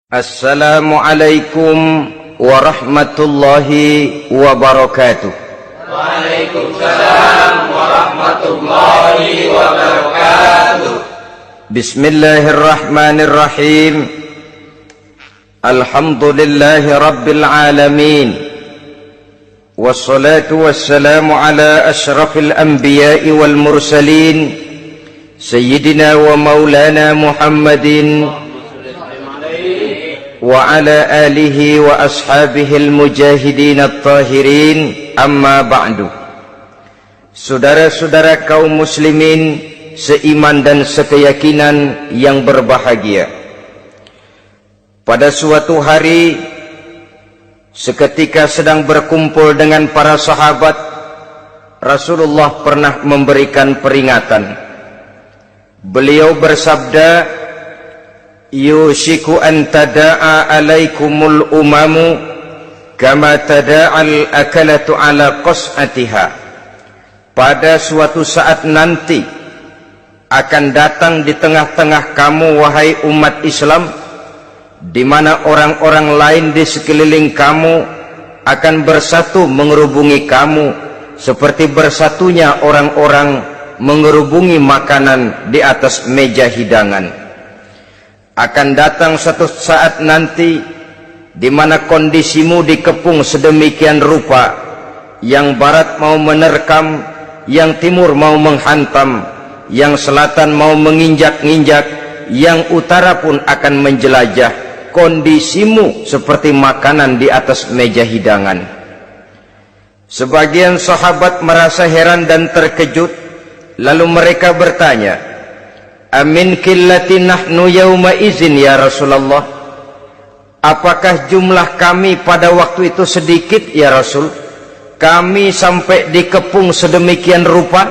Assalamualaikum warahmatullahi wabarakatuh. Waalaikumsalam warahmatullahi wabarakatuh. Bismillahirrahmanirrahim. Alhamdulillahi rabbil alamin. Wassalatu wassalamu ala ashrafil anbiya'i wal mursalin, Sayyidina wa maulana Muhammadin wa ala alihi wa ashabihil mujahidin at-tahirin, amma ba'du. Saudara-saudara kaum muslimin seiman dan sekeyakinan yang berbahagia, pada suatu hari seketika sedang berkumpul dengan para sahabat, Rasulullah pernah memberikan peringatan. Beliau bersabda, yushiku an tada'a alaikumul umamu kama tada'al akalatu ala qas'atiha. Pada suatu saat nanti akan datang di tengah-tengah kamu, wahai umat Islam, di mana orang-orang lain di sekeliling kamu akan bersatu mengerubungi kamu seperti bersatunya orang-orang mengerubungi makanan di atas meja hidangan. Akan datang suatu saat nanti di mana kondisimu dikepung sedemikian rupa, yang barat mau menerkam, yang timur mau menghantam, yang selatan mau menginjak-injak, yang utara pun akan menjelajah. Kondisimu seperti makanan di atas meja hidangan. Sebagian sahabat merasa heran dan terkejut, lalu mereka bertanya, amin qillati nahnu yawma izin ya Rasulullah? Apakah jumlah kami pada waktu itu sedikit ya Rasul? Kami sampai dikepung sedemikian rupa?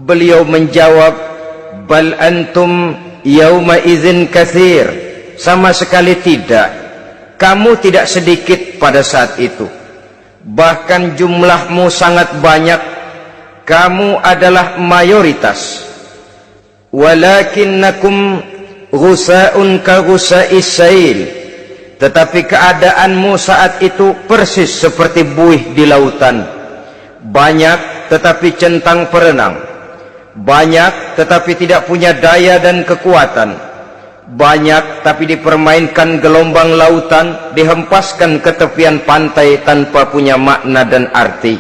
Beliau menjawab, bal antum yawma izin katsir. Sama sekali tidak. Kamu tidak sedikit pada saat itu. Bahkan jumlahmu sangat banyak. Kamu adalah mayoritas. Walakinnakum ghusa'un ka ghusa'is sail. Tetapi keadaanmu saat itu persis seperti buih di lautan. Banyak tetapi centang perenang. Banyak tetapi tidak punya daya dan kekuatan. Banyak tapi dipermainkan gelombang lautan, dihempaskan ke tepian pantai tanpa punya makna dan arti.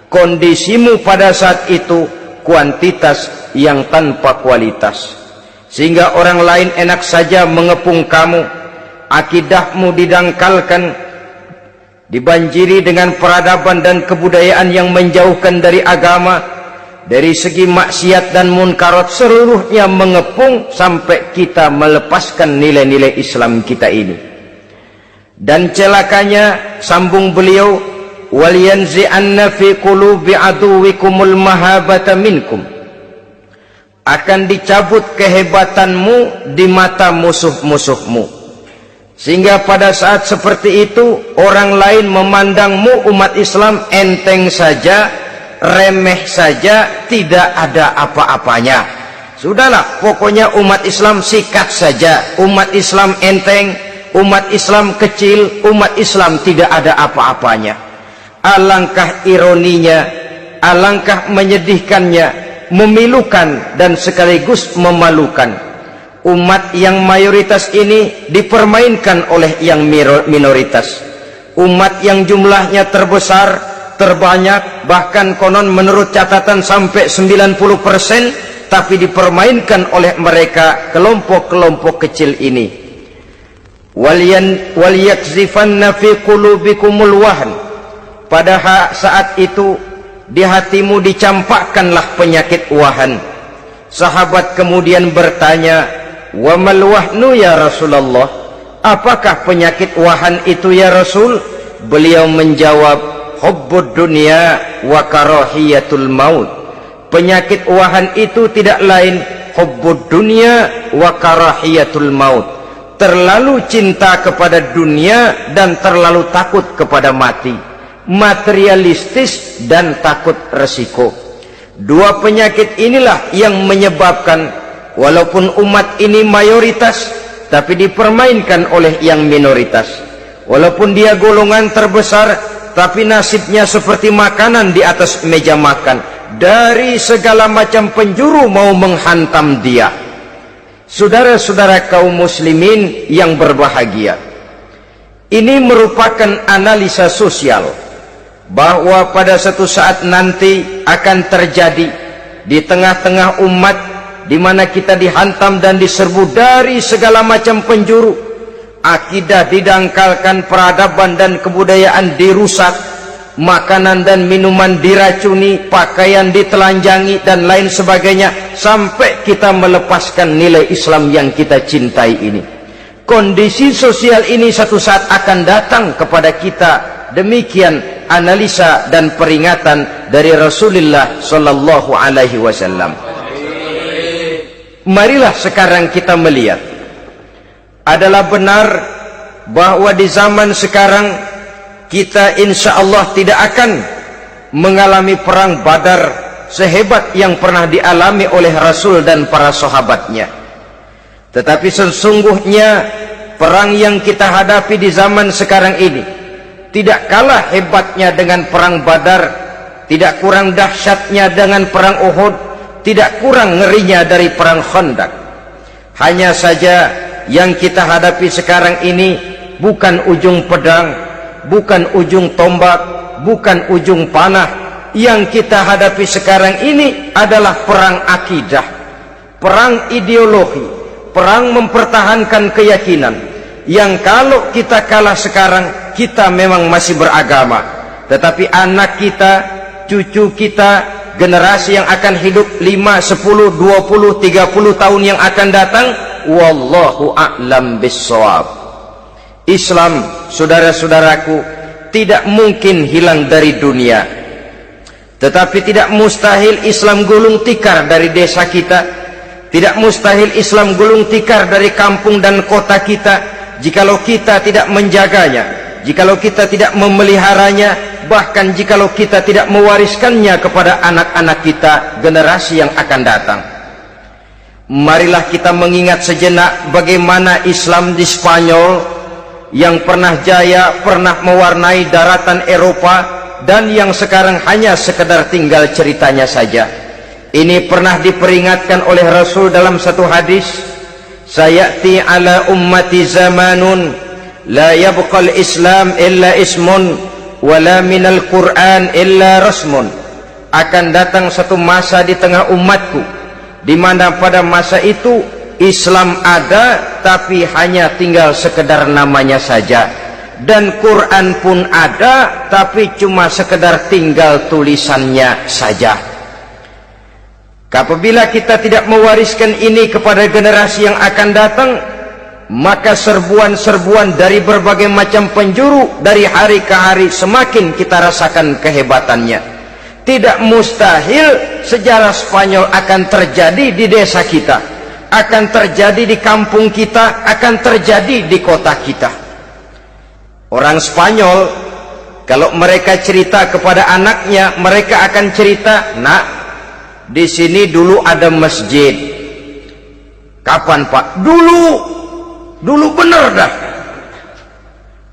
Kondisimu pada saat itu kuantitas yang tanpa kualitas, sehingga orang lain enak saja mengepung kamu. Akidahmu didangkalkan, dibanjiri dengan peradaban dan kebudayaan yang menjauhkan dari agama. Dari segi maksiat dan munkarat seluruhnya mengepung sampai kita melepaskan nilai-nilai Islam kita ini. Dan celakanya, sambung beliau, wal yanzi'anna fi qulubi aduwikumul mahabata minkum. Akan dicabut kehebatanmu di mata musuh-musuhmu, sehingga pada saat seperti itu orang lain memandangmu umat Islam enteng saja, remeh saja, tidak ada apa-apanya. Sudahlah, pokoknya umat Islam sikat saja. Umat Islam enteng, umat Islam kecil, umat Islam tidak ada apa-apanya. Alangkah ironinya, alangkah menyedihkannya, memilukan dan sekaligus memalukan. Umat yang mayoritas ini dipermainkan oleh yang minoritas. Umat yang jumlahnya terbesar, terbanyak, bahkan konon menurut catatan sampai 90%, tapi dipermainkan oleh mereka kelompok-kelompok kecil ini. Wal yakzifanna fi qulubikumul wahn. Pada saat itu di hatimu dicampakkanlah penyakit wahan. Sahabat kemudian bertanya, wa mal wahnu ya Rasulullah? Apakah penyakit wahan itu ya Rasul? Beliau menjawab, hubbud dunya wa karahiyatul maut. Penyakit wahan itu tidak lain hubbud dunya wa karahiyatul maut. Terlalu cinta kepada dunia dan terlalu takut kepada mati. Materialistis dan takut resiko. Dua penyakit inilah yang menyebabkan walaupun umat ini mayoritas, tapi dipermainkan oleh yang minoritas. Walaupun dia golongan terbesar, tapi nasibnya seperti makanan di atas meja makan. Dari segala macam penjuru mau menghantam dia. Saudara-saudara kaum muslimin yang berbahagia, ini merupakan analisa sosial bahwa pada suatu saat nanti akan terjadi di tengah-tengah umat di mana kita dihantam dan diserbu dari segala macam penjuru. Akidah didangkalkan, peradaban dan kebudayaan dirusak, makanan dan minuman diracuni, pakaian ditelanjangi dan lain sebagainya, sampai kita melepaskan nilai Islam yang kita cintai ini. Kondisi sosial ini satu saat akan datang kepada kita. Demikian analisa dan peringatan dari Rasulullah sallallahu alaihi wasallam. Marilah sekarang kita melihat, adalah benar bahwa di zaman sekarang kita insya Allah tidak akan mengalami perang Badar sehebat yang pernah dialami oleh Rasul dan para sahabatnya. Tetapi sesungguhnya perang yang kita hadapi di zaman sekarang ini tidak kalah hebatnya dengan perang Badar, tidak kurang dahsyatnya dengan perang Uhud, tidak kurang ngerinya dari perang Khandaq. Hanya saja yang kita hadapi sekarang ini bukan ujung pedang, bukan ujung tombak, bukan ujung panah. Yang kita hadapi sekarang ini adalah perang akidah, perang ideologi, perang mempertahankan keyakinan. Yang kalau kita kalah sekarang, kita memang masih beragama, tetapi anak kita, cucu kita, generasi yang akan hidup 5, 10, 20, 30 tahun yang akan datang, wallahu a'lam bissawab. Islam, saudara-saudaraku, tidak mungkin hilang dari dunia, tetapi tidak mustahil Islam gulung tikar dari desa kita, tidak mustahil Islam gulung tikar dari kampung dan kota kita, jikalau kita tidak menjaganya, jikalau kita tidak memeliharanya, bahkan jikalau kita tidak mewariskannya kepada anak-anak kita, generasi yang akan datang. Marilah kita mengingat sejenak bagaimana Islam di Spanyol yang pernah jaya, pernah mewarnai daratan Eropa, dan yang sekarang hanya sekedar tinggal ceritanya saja. Ini pernah diperingatkan oleh Rasul dalam satu hadis, sayati ala ummati zamanun la yabqal Islam illa ismun wala minal Quran illa rasmun. Akan datang satu masa di tengah umatku di mana pada masa itu Islam ada tapi hanya tinggal sekedar namanya saja, dan Quran pun ada tapi cuma sekedar tinggal tulisannya saja. Apabila kita tidak mewariskan ini kepada generasi yang akan datang, maka serbuan-serbuan dari berbagai macam penjuru dari hari ke hari semakin kita rasakan kehebatannya. Tidak mustahil sejarah Spanyol akan terjadi di desa kita, akan terjadi di kampung kita, akan terjadi di kota kita. Orang Spanyol kalau mereka cerita kepada anaknya, mereka akan cerita, "Nak, di sini dulu ada masjid." "Kapan, Pak?" Dulu bener dah.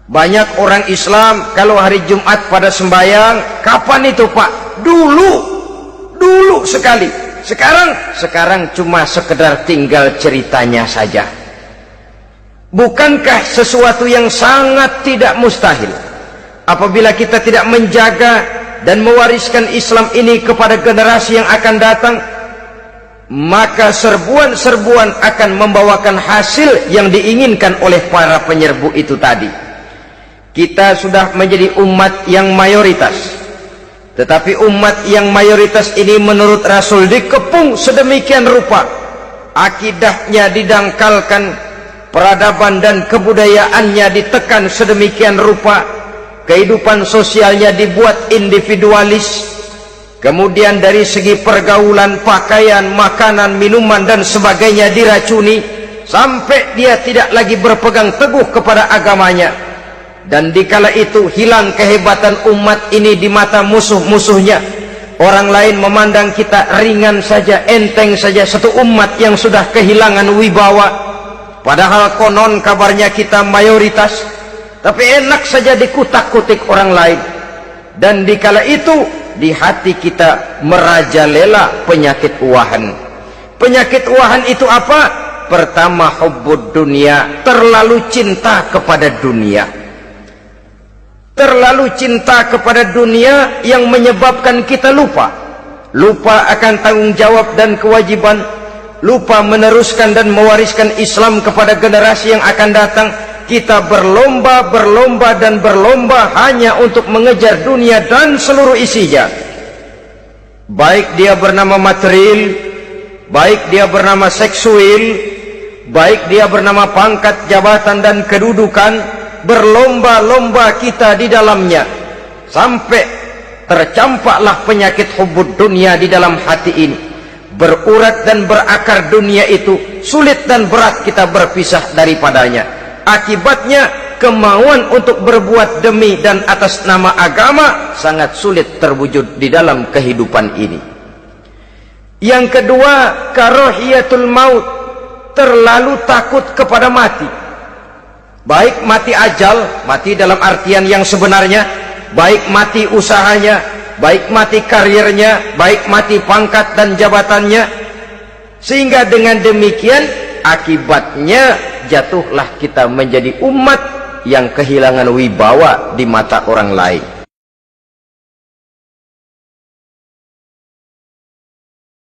Banyak orang Islam kalau hari Jumat pada sembahyang, "Kapan itu, Pak?" Dulu sekali. Sekarang cuma sekedar tinggal ceritanya saja. Bukankah sesuatu yang sangat tidak mustahil apabila kita tidak menjaga dan mewariskan Islam ini kepada generasi yang akan datang, maka serbuan-serbuan akan membawakan hasil yang diinginkan oleh para penyerbu itu tadi. Kita sudah menjadi umat yang mayoritas, tetapi umat yang mayoritas ini menurut Rasul dikepung sedemikian rupa, akidahnya didangkalkan, peradaban dan kebudayaannya ditekan sedemikian rupa, kehidupan sosialnya dibuat individualis, kemudian dari segi pergaulan, pakaian, makanan, minuman dan sebagainya diracuni, sampai dia tidak lagi berpegang teguh kepada agamanya. Dan dikala itu hilang kehebatan umat ini di mata musuh-musuhnya. Orang lain memandang kita ringan saja, enteng saja, satu umat yang sudah kehilangan wibawa. Padahal konon kabarnya kita mayoritas, tapi enak saja dikutak-kutik orang lain. Dan dikala itu di hati kita merajalela penyakit uahan. Penyakit uahan itu apa? Pertama, hubbud dunia, terlalu cinta kepada dunia. Terlalu cinta kepada dunia yang menyebabkan kita lupa akan tanggung jawab dan kewajiban, lupa meneruskan dan mewariskan Islam kepada generasi yang akan datang. Kita berlomba hanya untuk mengejar dunia dan seluruh isinya, baik dia bernama material, baik dia bernama seksual, baik dia bernama pangkat, jabatan dan kedudukan. Berlomba-lomba kita di dalamnya sampai tercampaklah penyakit hubbud dunia di dalam hati ini. Berurat dan berakar dunia itu, sulit dan berat kita berpisah daripadanya. Akibatnya kemauan untuk berbuat demi dan atas nama agama sangat sulit terwujud di dalam kehidupan ini. Yang kedua, karahiyatul maut, terlalu takut kepada mati. Baik mati ajal, mati dalam artian yang sebenarnya, baik mati usahanya, baik mati karirnya, baik mati pangkat dan jabatannya. Sehingga dengan demikian akibatnya jatuhlah kita menjadi umat yang kehilangan wibawa di mata orang lain.